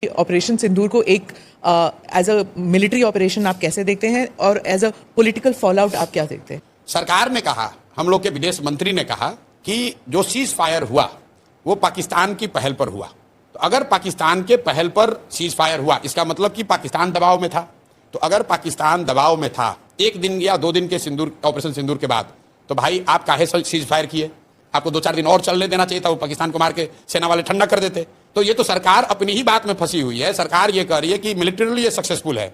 Operation सिंदूर को एक as a military operation आप कैसे देखते हैं और as a political fallout आप क्या देखते हैं? सरकार ने कहा, हम लोग के विदेश मंत्री ने कहा कि जो सीज फायर हुआ वो पाकिस्तान की पहल पर हुआ। तो अगर पाकिस्तान के पहल पर सीज फायर हुआ इसका मतलब कि पाकिस्तान दबाव में था। तो अगर पाकिस्तान दबाव में था एक दिन या 2 दिन के सिंदूर ऑपरेशन सिंदूर के बाद, तो भाई आप काहे सीज फायर किए? आपको 2-4 दिन और चलने देना चाहिए था, वो पाकिस्तान को मार के सेना वाले ठंडा कर देते। तो ये तो सरकार अपनी ही बात में फंसी हुई है। सरकार ये कह रही है कि मिलिटरीली ये सक्सेसफुल है।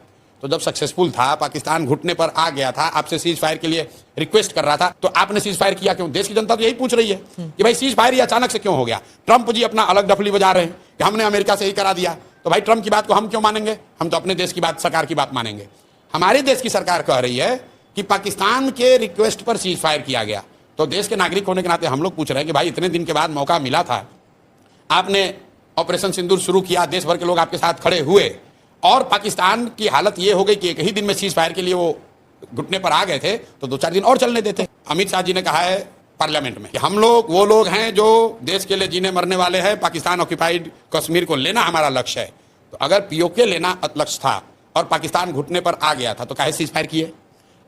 तो जब सक्सेसफुल था, पाकिस्तान घुटने पर आ गया था, आपसे सीज फायर के लिए रिक्वेस्ट कर रहा था, तो आपने सीज फायर किया क्यों? देश की जनता तो यही पूछ रही है कि भाई सीज फायर ये अचानक से क्यों हो गया? ट्रंप जी अपना अलग डफली बजा रहे हैं कि हमने अमेरिका से ही करा दिया। तो भाई ट्रंप की बात को हम क्यों मानेंगे? हम तो अपने देश की बात, सरकार की बात मानेंगे। हमारे देश की सरकार कह रही है कि पाकिस्तान के रिक्वेस्ट पर सीज फायर किया गया। तो देश के नागरिक होने के नाते हम लोग पूछ रहे हैं कि भाई इतने दिन के बाद मौका मिला था, आपने ऑपरेशन सिंदूर शुरू किया, देश भर के लोग आपके साथ खड़े हुए और पाकिस्तान की हालत ये हो गई कि एक ही दिन में सीज फायर के लिए वो घुटने पर आ गए थे, तो 2-4 दिन और चलने देते। अमित शाह जी ने कहा है पार्लियामेंट में कि हम लोग वो लोग हैं जो देश के लिए जीने मरने वाले हैं, पाकिस्तान ऑक्यूपाइड कश्मीर को लेना हमारा लक्ष्य है। तो अगर पीओके लेना लक्ष्य था और पाकिस्तान घुटने पर आ गया था तो काहे सीज फायर किए?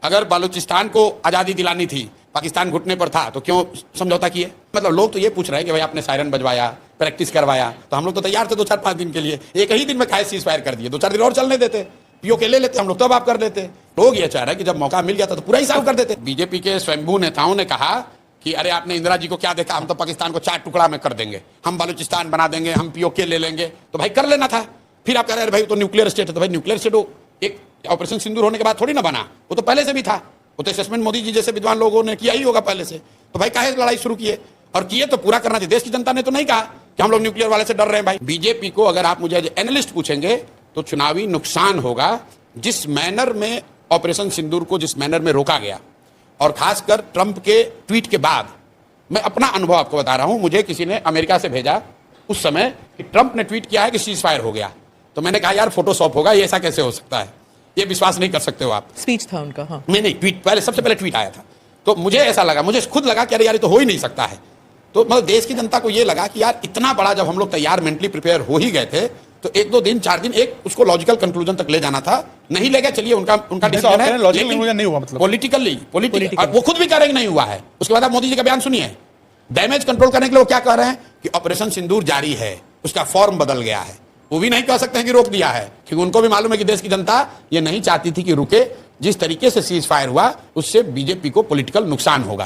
अगर बलूचिस्तान को आज़ादी दिलानी थी, पाकिस्तान घुटने पर था, तो क्यों समझौता किए? मतलब लोग तो ये पूछ रहे हैं कि भाई आपने सायरन बजवाया, प्रैक्टिस करवाया, तो हम लोग तो तैयार थे 2-4-5 दिन के लिए। एक ही दिन में काहे सीज फायर कर दिए? 2-4 दिन और चलने देते, पीओके ले लेते हम लोग, तब आप कर देते। लोग ये चाह रहे हैं कि जब मौका मिल गया था तो पूरा ही साफ कर देते। बीजेपी के स्वयंभू नेताओं ने कहा कि अरे आपने इंदिरा जी को क्या देखा, हम तो पाकिस्तान को 4 टुकड़ा में कर देंगे, हम बलूचिस्तान बना देंगे, हम पीओके ले लेंगे। तो भाई कर लेना था। फिर आप कह रहे हैं भाई तो न्यूक्लियर स्टेट है। तो भाई न्यूक्लियर स्टेट एक ऑपरेशन सिंदूर होने के बाद थोड़ी ना बना, वो तो पहले से भी था। वो तो असेसमेंट मोदी जी जैसे विद्वान लोगों ने किया ही होगा पहले से। तो भाई काहे लड़ाई शुरू किए? और किए तो पूरा करना चाहिए। देश की जनता ने तो नहीं कहा कि हम लोग न्यूक्लियर वाले से डर रहे हैं। भाई बीजेपी को अगर आप मुझे एनालिस्ट पूछेंगे तो चुनावी नुकसान होगा जिस मैनर में ऑपरेशन सिंदूर को जिस मैनर में रोका गया, और खासकर ट्रंप के ट्वीट के बाद। मैं अपना अनुभव आपको बता रहा हूं, मुझे किसी ने अमेरिका से भेजा उस समय कि ट्रंप ने ट्वीट किया है कि सीज फायर हो गया। तो मैंने कहा यार फोटोशॉप होगा, ये ऐसा कैसे हो सकता है? ये विश्वास नहीं कर सकते हो आप। स्पीच था उनका। हाँ, नहीं, ट्वीट पहले, सबसे पहले ट्वीट आया था। तो मुझे ऐसा लगा, मुझे खुद लगा कि अरे यार ये तो हो ही नहीं सकता है। तो मतलब देश की जनता को ये लगा कि यार इतना बड़ा जब हम लोग तैयार मेंटली प्रिपेयर हो ही गए थे, तो 1-2 दिन 4 दिन एक उसको लॉजिकल कंक्लूजन तक ले जाना था। नहीं ले गए, चलिए उनका डिसीजन है, नहीं हुआ, मतलब पॉलिटिकली वो खुद भी कह रहे हैं नहीं हुआ है। उसके बाद आप मोदी जी का बयान सुनिए, डैमेज कंट्रोल करने के लिए वो क्या कह रहे हैं कि ऑपरेशन सिंदूर जारी है, उसका फॉर्म बदल गया है। वो भी नहीं कह सकते हैं कि रोक दिया है, क्योंकि उनको भी मालूम है कि देश की जनता ये नहीं चाहती थी कि रुके। जिस तरीके से सीज फायर हुआ उससे बीजेपी को पॉलिटिकल नुकसान होगा।